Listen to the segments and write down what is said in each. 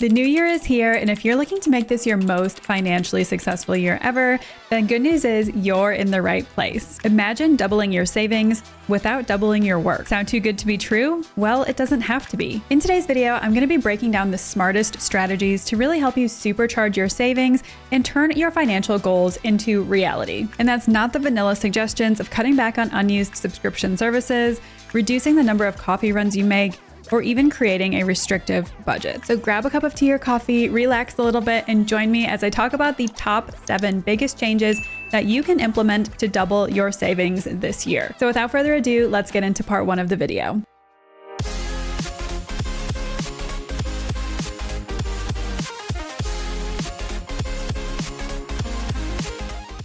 The new year is here, and if you're looking to make this your most financially successful year ever, then good news is you're in the right place. Imagine doubling your savings without doubling your work. Sound too good to be true? Well, it doesn't have to be. In today's video, I'm going to be breaking down the smartest strategies to really help you supercharge your savings and turn your financial goals into reality. And that's not the vanilla suggestions of cutting back on unused subscription services, reducing the number of coffee runs you make, or even creating a restrictive budget. So grab a cup of tea or coffee, relax a little bit, and join me as I talk about the top 7 biggest changes that you can implement to double your savings this year. So without further ado, let's get into part 1 of the video.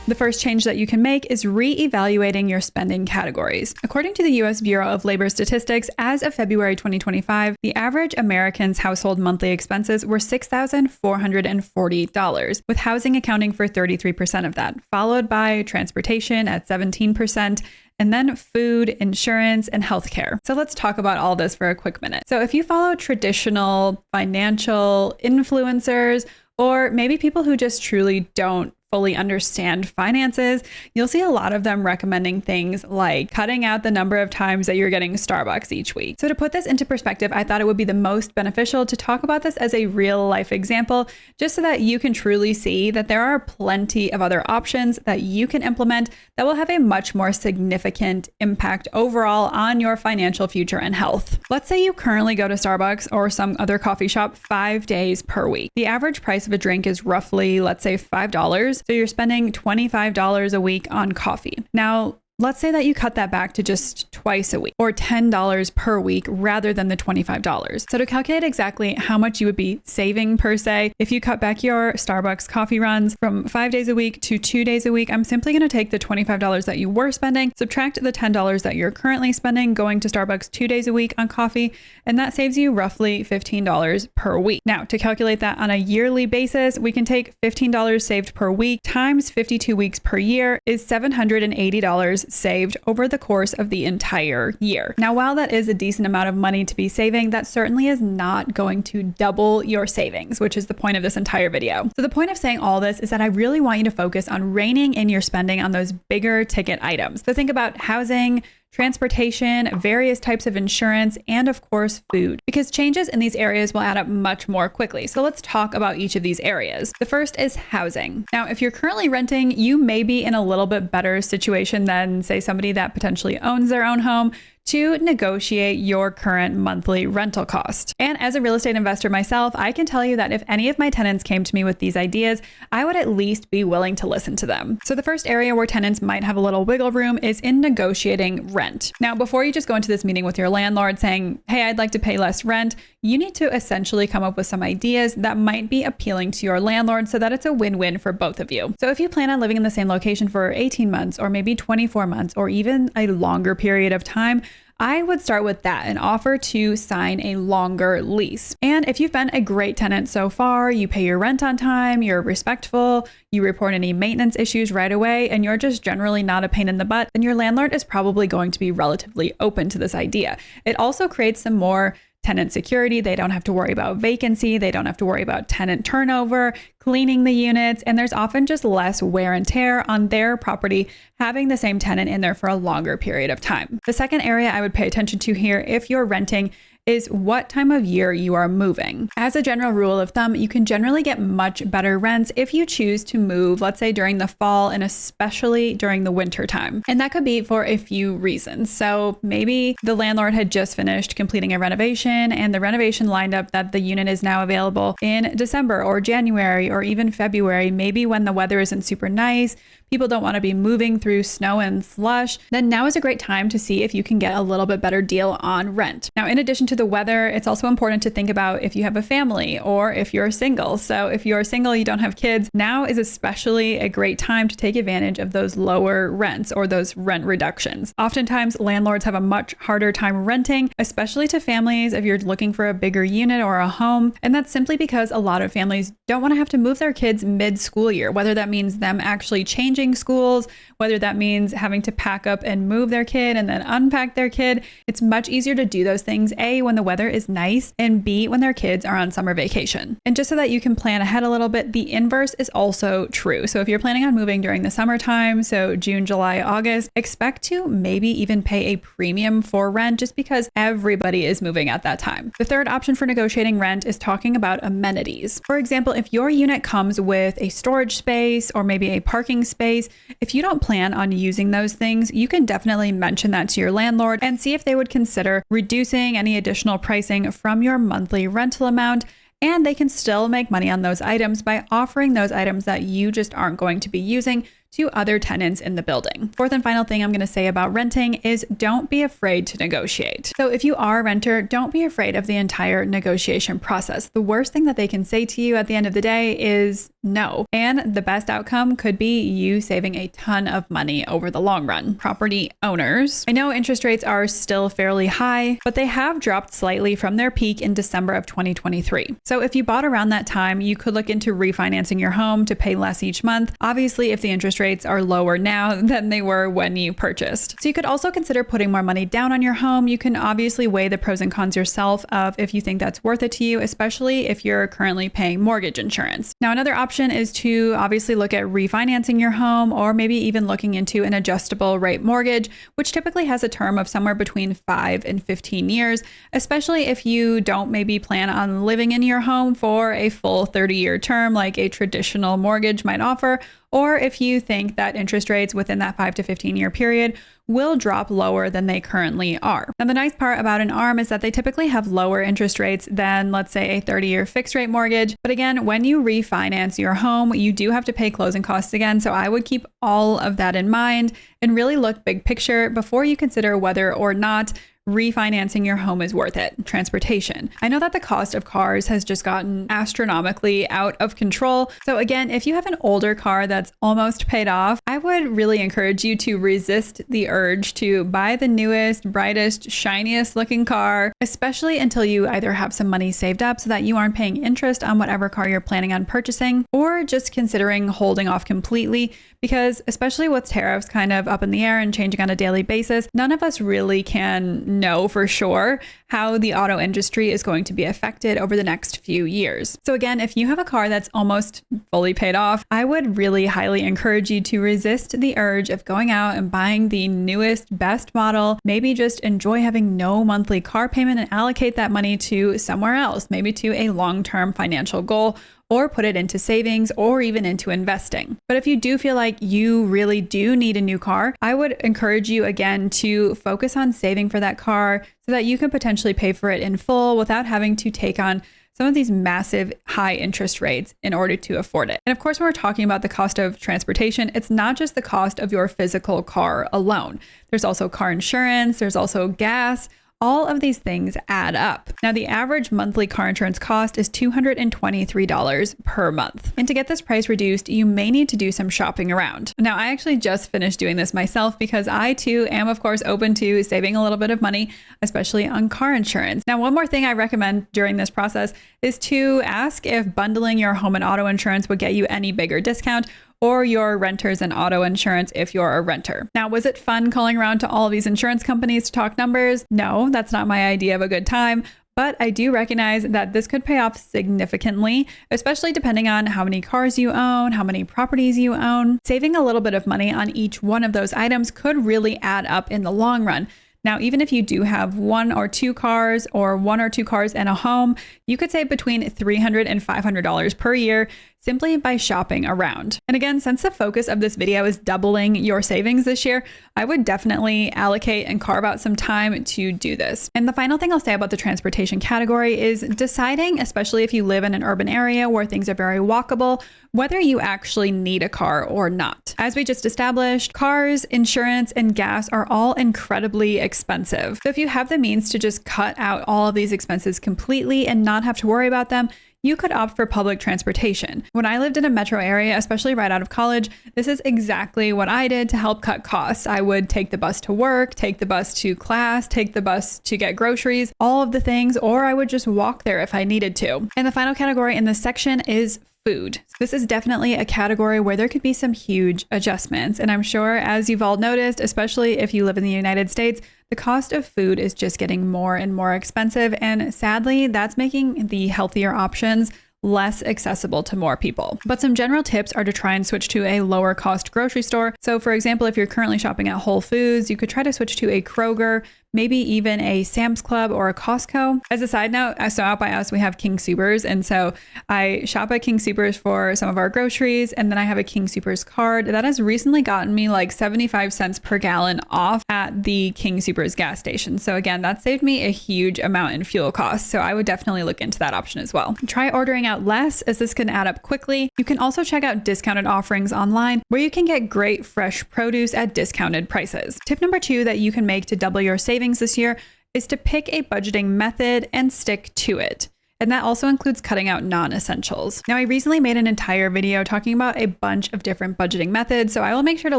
The first change that you can make is re-evaluating your spending categories. According to the U.S. Bureau of Labor Statistics, as of February 2025, the average American's household monthly expenses were $6,440, with housing accounting for 33% of that, followed by transportation at 17%, and then food, insurance, and healthcare. So let's talk about all this for a quick minute. So if you follow traditional financial influencers, or maybe people who just truly don't fully understand finances, you'll see a lot of them recommending things like cutting out the number of times that you're getting Starbucks each week. So to put this into perspective, I thought it would be the most beneficial to talk about this as a real life example, just so that you can truly see that there are plenty of other options that you can implement that will have a much more significant impact overall on your financial future and health. Let's say you currently go to Starbucks or some other coffee shop 5 days per week. The average price of a drink is roughly, let's say, $5. So you're spending $25 a week on coffee. Now, let's say that you cut that back to just twice a week or $10 per week rather than the $25. So to calculate exactly how much you would be saving per se, if you cut back your Starbucks coffee runs from 5 days a week to 2 days a week, I'm simply going to take the $25 that you were spending, subtract the $10 that you're currently spending going to Starbucks 2 days a week on coffee, and that saves you roughly $15 per week. Now, to calculate that on a yearly basis, we can take $15 saved per week times 52 weeks per year is $780 saved over the course of the entire year. Now, while that is a decent amount of money to be saving, that certainly is not going to double your savings, which is the point of this entire video. So the point of saying all this is that I really want you to focus on reining in your spending on those bigger ticket items. So think about housing, transportation, various types of insurance, and of course, food, because changes in these areas will add up much more quickly. So let's talk about each of these areas. The first is housing. Now, if you're currently renting, you may be in a little bit better situation than, say, somebody that potentially owns their own home to negotiate your current monthly rental cost. And as a real estate investor myself, I can tell you that if any of my tenants came to me with these ideas, I would at least be willing to listen to them. So the first area where tenants might have a little wiggle room is in negotiating rent. Now, before you just go into this meeting with your landlord saying, hey, I'd like to pay less rent, you need to essentially come up with some ideas that might be appealing to your landlord so that it's a win-win for both of you. So if you plan on living in the same location for 18 months or maybe 24 months or even a longer period of time, I would start with that and offer to sign a longer lease. And if you've been a great tenant so far, you pay your rent on time, you're respectful, you report any maintenance issues right away, and you're just generally not a pain in the butt, then your landlord is probably going to be relatively open to this idea. It also creates some more tenant security. They don't have to worry about vacancy. They don't have to worry about tenant turnover, cleaning the units, and there's often just less wear and tear on their property having the same tenant in there for a longer period of time. The second area I would pay attention to here if you're renting is what time of year you are moving. As a general rule of thumb, you can generally get much better rents if you choose to move, let's say during the fall and especially during the winter time. And that could be for a few reasons. So maybe the landlord had just finished completing a renovation and the renovation lined up that the unit is now available in December or January or even February, maybe when the weather isn't super nice, people don't want to be moving through snow and slush, then now is a great time to see if you can get a little bit better deal on rent. Now, in addition to the weather, it's also important to think about if you have a family or if you're single. So if you're single, you don't have kids, now is especially a great time to take advantage of those lower rents or those rent reductions. Oftentimes, landlords have a much harder time renting, especially to families if you're looking for a bigger unit or a home. And that's simply because a lot of families don't want to have to move their kids mid-school year, whether that means them actually changing schools, whether that means having to pack up and move their kid and then unpack their kid. It's much easier to do those things, A, when the weather is nice, and B, when their kids are on summer vacation. And just so that you can plan ahead a little bit, the inverse is also true. So if you're planning on moving during the summertime, so June, July, August, expect to maybe even pay a premium for rent just because everybody is moving at that time. The third option for negotiating rent is talking about amenities. For example, if your unit comes with a storage space or maybe a parking space, if you don't plan on using those things, you can definitely mention that to your landlord and see if they would consider reducing any additional pricing from your monthly rental amount. And they can still make money on those items by offering those items that you just aren't going to be using to other tenants in the building. Fourth and final thing I'm going to say about renting is don't be afraid to negotiate. So if you are a renter, don't be afraid of the entire negotiation process. The worst thing that they can say to you at the end of the day is no. And the best outcome could be you saving a ton of money over the long run. Property owners, I know interest rates are still fairly high, but they have dropped slightly from their peak in December of 2023. So if you bought around that time, you could look into refinancing your home to pay less each month. Obviously, if the interest rates are lower now than they were when you purchased. So you could also consider putting more money down on your home. You can obviously weigh the pros and cons yourself of if you think that's worth it to you, especially if you're currently paying mortgage insurance. Now, another option is to obviously look at refinancing your home or maybe even looking into an adjustable rate mortgage, which typically has a term of somewhere between 5 and 15 years, especially if you don't maybe plan on living in your home for a full 30-year term like a traditional mortgage might offer, or if you think that interest rates within that 5 to 15 year period will drop lower than they currently are. Now, the nice part about an ARM is that they typically have lower interest rates than, let's say, a 30-year fixed rate mortgage. But again, when you refinance your home, you do have to pay closing costs again. So I would keep all of that in mind and really look big picture before you consider whether or not refinancing your home is worth it. Transportation. I know that the cost of cars has just gotten astronomically out of control. So again, if you have an older car that's almost paid off, I would really encourage you to resist the urge to buy the newest, brightest, shiniest looking car, especially until you either have some money saved up so that you aren't paying interest on whatever car you're planning on purchasing, or just considering holding off completely, because especially with tariffs kind of up in the air and changing on a daily basis, none of us really can know for sure how the auto industry is going to be affected over the next few years. So again, if you have a car that's almost fully paid off, I would really highly encourage you to resist the urge of going out and buying the newest, best model. Maybe just enjoy having no monthly car payment and allocate that money to somewhere else, maybe to a long-term financial goal, or put it into savings or even into investing. But if you do feel like you really do need a new car, I would encourage you again to focus on saving for that car so that you can potentially pay for it in full without having to take on some of these massive high interest rates in order to afford it. And of course, when we're talking about the cost of transportation, it's not just the cost of your physical car alone. There's also car insurance, there's also gas. All of these things add up. Now, the average monthly car insurance cost is $223 per month. And to get this price reduced, you may need to do some shopping around. Now, I actually just finished doing this myself because I too am, of course, open to saving a little bit of money, especially on car insurance. Now, one more thing I recommend during this process is to ask if bundling your home and auto insurance would get you any bigger discount, or your renters and auto insurance if you're a renter. Now, was it fun calling around to all of these insurance companies to talk numbers? No, that's not my idea of a good time. But I do recognize that this could pay off significantly, especially depending on how many cars you own, how many properties you own. Saving a little bit of money on each one of those items could really add up in the long run. Now, even if you do have one or two cars and a home, you could save between $300 and $500 per year simply by shopping around. And again, since the focus of this video is doubling your savings this year, I would definitely allocate and carve out some time to do this. And the final thing I'll say about the transportation category is deciding, especially if you live in an urban area where things are very walkable, whether you actually need a car or not. As we just established, cars, insurance, and gas are all incredibly expensive. So if you have the means to just cut out all of these expenses completely and not have to worry about them, you could opt for public transportation. When I lived in a metro area, especially right out of college, this is exactly what I did to help cut costs. I would take the bus to work, take the bus to class, take the bus to get groceries, all of the things, or I would just walk there if I needed to. And the final category in this section is food. This is definitely a category where there could be some huge adjustments. And I'm sure, as you've all noticed, especially if you live in the United States, the cost of food is just getting more and more expensive. And sadly, that's making the healthier options less accessible to more people. But some general tips are to try and switch to a lower cost grocery store. So for example, if you're currently shopping at Whole Foods, you could try to switch to a Kroger, maybe even a Sam's Club or a Costco. As a side note, so out by us, we have King Soopers. And so I shop at King Soopers for some of our groceries. And then I have a King Soopers card that has recently gotten me like 75 cents per gallon off at the King Soopers gas station. So again, that saved me a huge amount in fuel costs. So I would definitely look into that option as well. Try ordering out less, as this can add up quickly. You can also check out discounted offerings online where you can get great fresh produce at discounted prices. Tip number 2 that you can make to double your savings this year is to pick a budgeting method and stick to it. And that also includes cutting out non-essentials. Now, I recently made an entire video talking about a bunch of different budgeting methods, so I will make sure to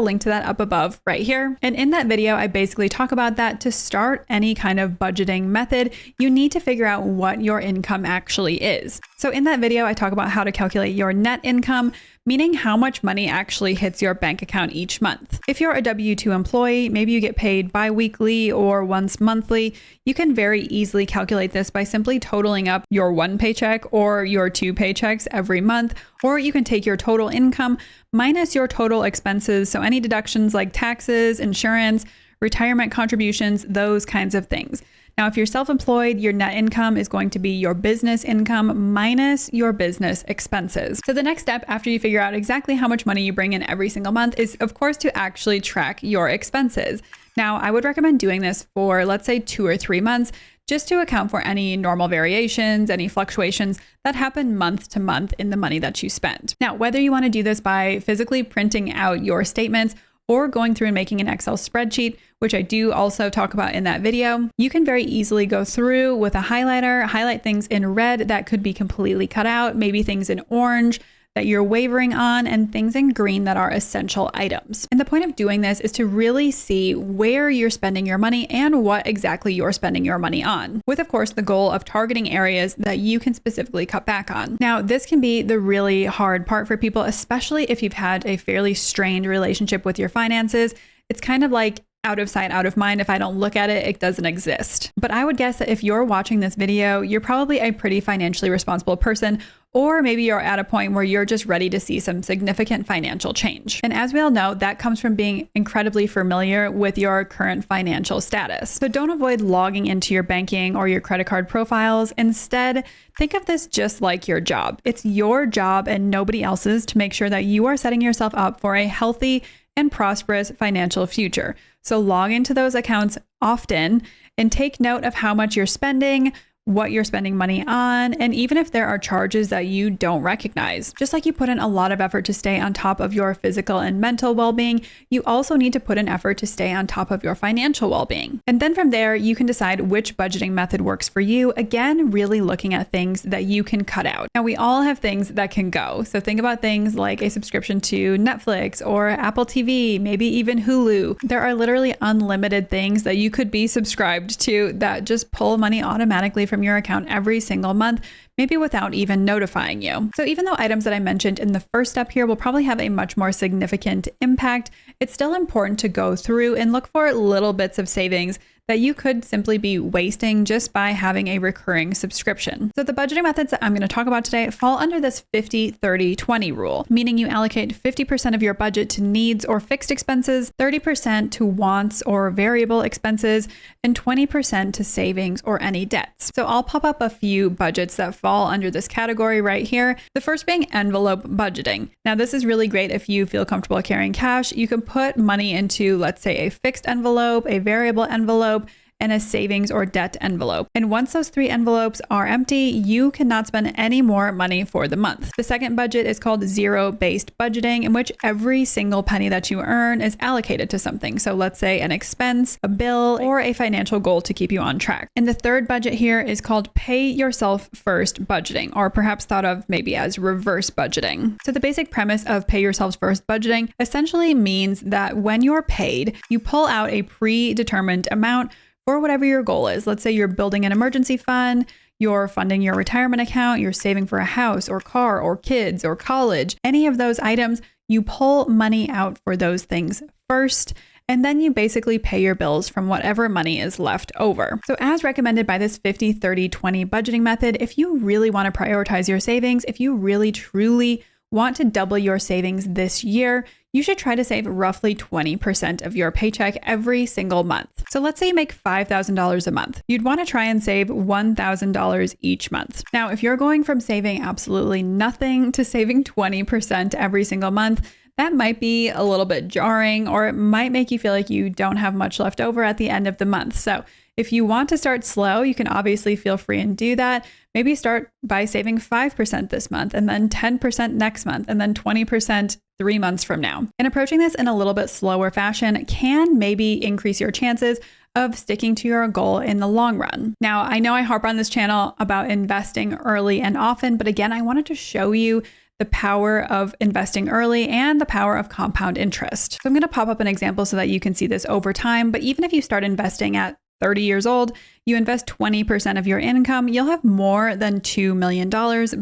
link to that up above right here. And in that video, I basically talk about that to start any kind of budgeting method, you need to figure out what your income actually is. So in that video, I talk about how to calculate your net income, meaning how much money actually hits your bank account each month. If you're a W-2 employee, maybe you get paid bi-weekly or once monthly, you can very easily calculate this by simply totaling up your one paycheck or your 2 paychecks every month, or you can take your total income minus your total expenses, so any deductions like taxes, insurance, retirement contributions, those kinds of things. Now, if you're self-employed, your net income is going to be your business income minus your business expenses. So the next step after you figure out exactly how much money you bring in every single month is, of course, to actually track your expenses. Now, I would recommend doing this for, let's say, 2 or 3 months, just to account for any normal variations, any fluctuations that happen month to month in the money that you spend. Now, whether you want to do this by physically printing out your statements or going through and making an Excel spreadsheet, which I do also talk about in that video, you can very easily go through with a highlighter, highlight things in red that could be completely cut out, maybe things in orange that you're wavering on, and things in green that are essential items. And the point of doing this is to really see where you're spending your money and what exactly you're spending your money on, with of course the goal of targeting areas that you can specifically cut back on. Now, this can be the really hard part for people, especially if you've had a fairly strained relationship with your finances. It's kind of like out of sight, out of mind. If I don't look at it, it doesn't exist. But I would guess that if you're watching this video, you're probably a pretty financially responsible person, or maybe you're at a point where you're just ready to see some significant financial change. And as we all know, that comes from being incredibly familiar with your current financial status. So don't avoid logging into your banking or your credit card profiles. Instead, think of this just like your job. It's your job and nobody else's to make sure that you are setting yourself up for a healthy and prosperous financial future. So log into those accounts often and take note of how much you're spending, what you're spending money on, and even if there are charges that you don't recognize. Just like you put in a lot of effort to stay on top of your physical and mental well-being, you also need to put in effort to stay on top of your financial well-being. And then from there, you can decide which budgeting method works for you. Again, really looking at things that you can cut out. Now, we all have things that can go. So think about things like a subscription to Netflix or Apple TV, maybe even Hulu. There are literally unlimited things that you could be subscribed to that just pull money automatically from your account every single month, maybe without even notifying you. So even though items that I mentioned in the first step here will probably have a much more significant impact, it's still important to go through and look for little bits of savings that you could simply be wasting just by having a recurring subscription. So the budgeting methods that I'm going to talk about today fall under this 50-30-20 rule, meaning you allocate 50% of your budget to needs or fixed expenses, 30% to wants or variable expenses, and 20% to savings or any debts. So I'll pop up a few budgets that fall under this category right here. The first being envelope budgeting. Now, this is really great if you feel comfortable carrying cash. You can put money into, let's say, a fixed envelope, a variable envelope, and a savings or debt envelope. And once those 3 envelopes are empty, you cannot spend any more money for the month. The second budget is called zero-based budgeting, in which every single penny that you earn is allocated to something. So let's say an expense, a bill, or a financial goal to keep you on track. And the third budget here is called pay yourself first budgeting, or perhaps thought of maybe as reverse budgeting. So the basic premise of pay yourself first budgeting essentially means that when you're paid, you pull out a predetermined amount for whatever your goal is. Let's say you're building an emergency fund, you're funding your retirement account, you're saving for a house or car or kids or college, any of those items, you pull money out for those things first. And then you basically pay your bills from whatever money is left over. So as recommended by this 50-30-20 budgeting method, if you really want to prioritize your savings, if you really truly want to double your savings this year, you should try to save roughly 20% of your paycheck every single month. So let's say you make $5,000 a month. You'd want to try and save $1,000 each month. Now, if you're going from saving absolutely nothing to saving 20% every single month, that might be a little bit jarring, or it might make you feel like you don't have much left over at the end of the month. So if you want to start slow, you can obviously feel free and do that. Maybe start by saving 5% this month, and then 10% next month, and then 20% 3 months from now. And approaching this in a little bit slower fashion can maybe increase your chances of sticking to your goal in the long run. Now, I know I harp on this channel about investing early and often, but again, I wanted to show you the power of investing early and the power of compound interest. So I'm going to pop up an example so that you can see this over time. But even if you start investing at 30 years old, you invest 20% of your income, you'll have more than $2 million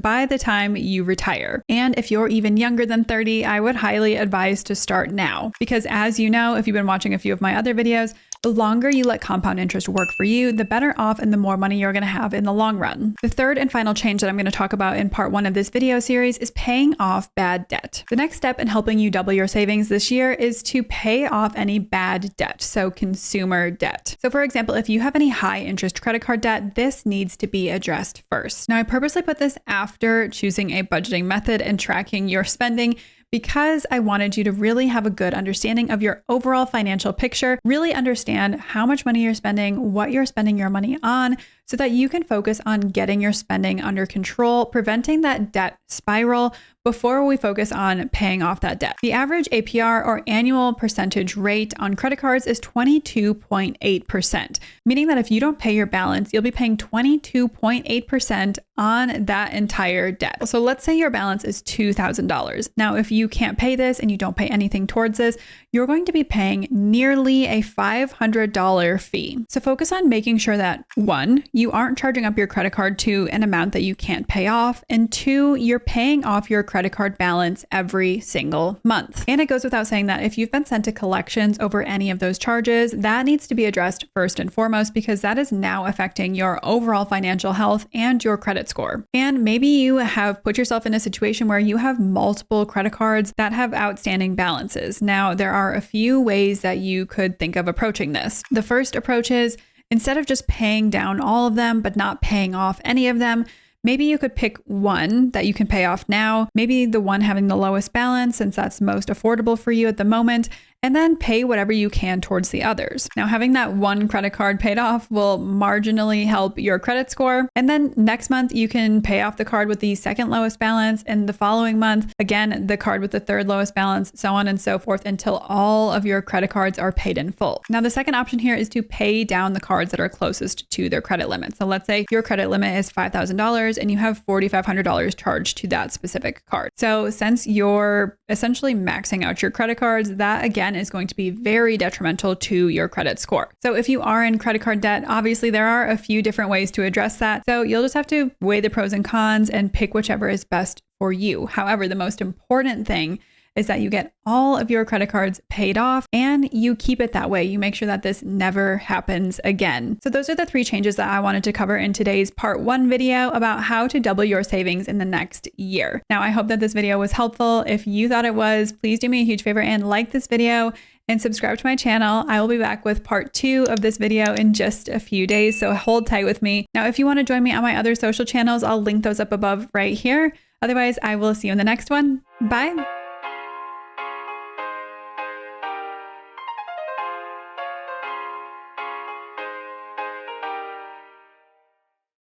by the time you retire. And if you're even younger than 30, I would highly advise to start now. Because as you know, if you've been watching a few of my other videos, the longer you let compound interest work for you, the better off and the more money you're going to have in the long run. The third and final change that I'm going to talk about in part 1 of this video series is paying off bad debt. The next step in helping you double your savings this year is to pay off any bad debt, so consumer debt. So for example, if you have any high interest credit card debt, this needs to be addressed first. Now, I purposely put this after choosing a budgeting method and tracking your spending, because I wanted you to really have a good understanding of your overall financial picture, really understand how much money you're spending, what you're spending your money on, so that you can focus on getting your spending under control, preventing that debt spiral before we focus on paying off that debt. The average APR, or annual percentage rate, on credit cards is 22.8%, meaning that if you don't pay your balance, you'll be paying 22.8% on that entire debt. So let's say your balance is $2,000. Now, if you can't pay this and you don't pay anything towards this, you're going to be paying nearly a $500 fee. So focus on making sure that 1, you aren't charging up your credit card to an amount that you can't pay off, and 2, you're paying off your credit card balance every single month. And it goes without saying that if you've been sent to collections over any of those charges, that needs to be addressed first and foremost, because that is now affecting your overall financial health and your credit score. And maybe you have put yourself in a situation where you have multiple credit cards that have outstanding balances. Now, there are a few ways that you could think of approaching this. The first approach is, instead of just paying down all of them, but not paying off any of them, maybe you could pick one that you can pay off now, maybe the one having the lowest balance, since that's most affordable for you at the moment, and then pay whatever you can towards the others. Now, having that one credit card paid off will marginally help your credit score. And then next month, you can pay off the card with the second lowest balance, and the following month, again, the card with the third lowest balance, so on and so forth, until all of your credit cards are paid in full. Now, the second option here is to pay down the cards that are closest to their credit limit. So let's say your credit limit is $5,000 and you have $4,500 charged to that specific card. So since you're essentially maxing out your credit cards, that again is going to be very detrimental to your credit score. So if you are in credit card debt, obviously there are a few different ways to address that. So you'll just have to weigh the pros and cons and pick whichever is best for you. However, the most important thing is that you get all of your credit cards paid off and you keep it that way. You make sure that this never happens again. So those are the 3 changes that I wanted to cover in today's part 1 video about how to double your savings in the next year. Now, I hope that this video was helpful. If you thought it was, please do me a huge favor and like this video and subscribe to my channel. I will be back with part 2 of this video in just a few days, so hold tight with me. Now, if you want to join me on my other social channels, I'll link those up above right here. Otherwise, I will see you in the next one. Bye.